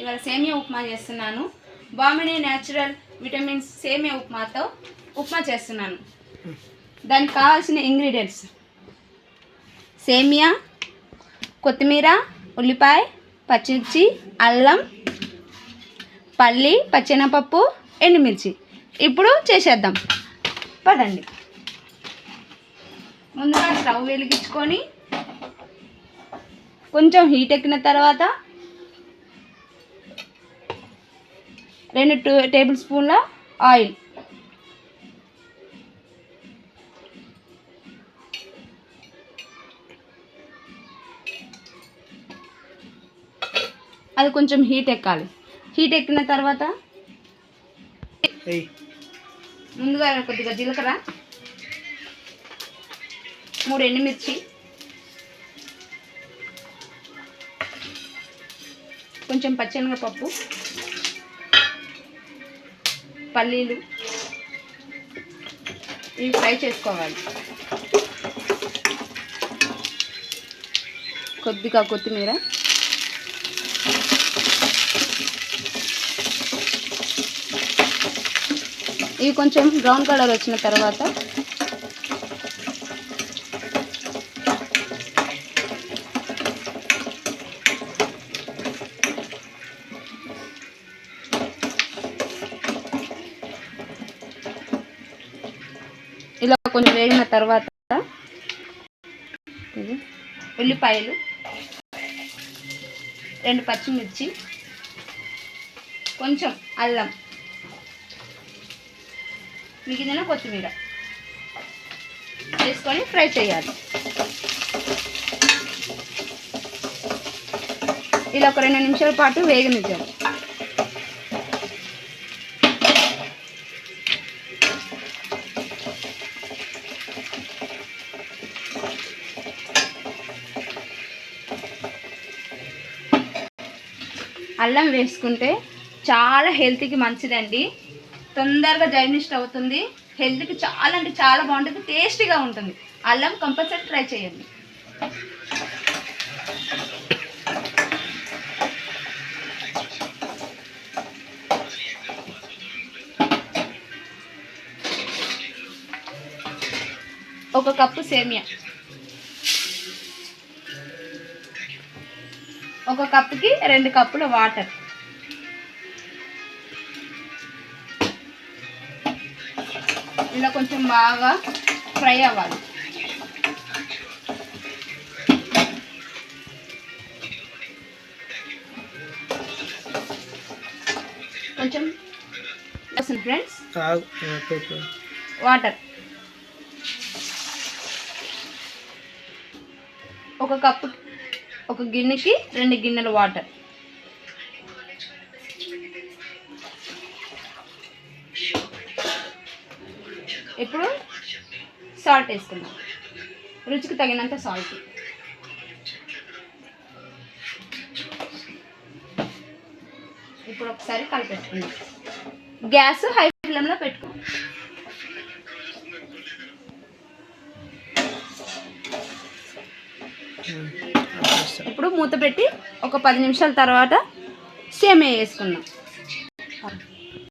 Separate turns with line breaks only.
ఇవాళ సేమియా ఉప్మా చేస్తున్నాను. బామినీ న్యాచురల్ విటమిన్స్ సేమియా ఉప్మాతో ఉప్మా చేస్తున్నాను. దానికి కావాల్సిన ఇంగ్రీడియంట్స్: సేమియా, కొత్తిమీర, ఉల్లిపాయ, పచ్చిమిర్చి, అల్లం, పల్లి, పచ్చెనపప్పు, ఎండుమిర్చి. ఇప్పుడు చేసేద్దాం పదండి. ముందుగా స్టవ్ వెలిగించుకొని కొంచెం హీట్ ఎక్కిన తర్వాత 2 టేబుల్ స్పూన్ల ఆయిల్, అది కొంచెం హీట్ ఎక్కాలి. హీట్ ఎక్కిన తర్వాత ముందుగా కొద్దిగా జీలకర్ర, 3 ఎండుమిర్చి, కొంచెం పచ్చెనగపప్పు, పల్లీలు, ఇవి ఫ్రై చేసుకోవాలి. కొద్దిగా కొత్తిమీర, ఇవి కొంచెం బ్రౌన్ కలర్ వచ్చిన తర్వాత ఇలా కొంచెం వేగిన తర్వాత ఉల్లిపాయలు, 2 పచ్చిమిర్చి, కొంచెం అల్లం, మిగిలిన కొత్తిమీర వేసుకొని ఫ్రై చేయాలి. ఇలా ఒక 2 నిమిషాల పాటు వేగనిద్దాం. అల్లం వేసుకుంటే చాలా హెల్త్కి మంచిదండి. తొందరగా డైజెస్ట్ అవుతుంది. హెల్త్కి చాలా అంటే చాలా బాగుంటుంది, టేస్టీగా ఉంటుంది. అల్లం కంపల్సరీ ట్రై చేయండి. ఒక కప్పు సేమియా, ఒక కప్పుకి 2 కప్పుల వాటర్, ఇలా కొంచెం బాగా ఫ్రై అవ్వాలి. కొంచెం ఫ్రెండ్స్ వాటర్, ఒక కప్పు, ఒక గిన్నెకి 2 గిన్నెల వాటర్. ఇప్పుడు సాల్ట్ వేసుకుందాం, రుచికి తగినంత సాల్ట్. ఇప్పుడు ఒకసారి కలిపేసుకుందాం. గ్యాస్ హై ఫ్లేమ్లో పెట్టుకోండి. ఇప్పుడు మూత పెట్టి ఒక 10 నిమిషాల తర్వాత సేమియా వేసుకుందాం.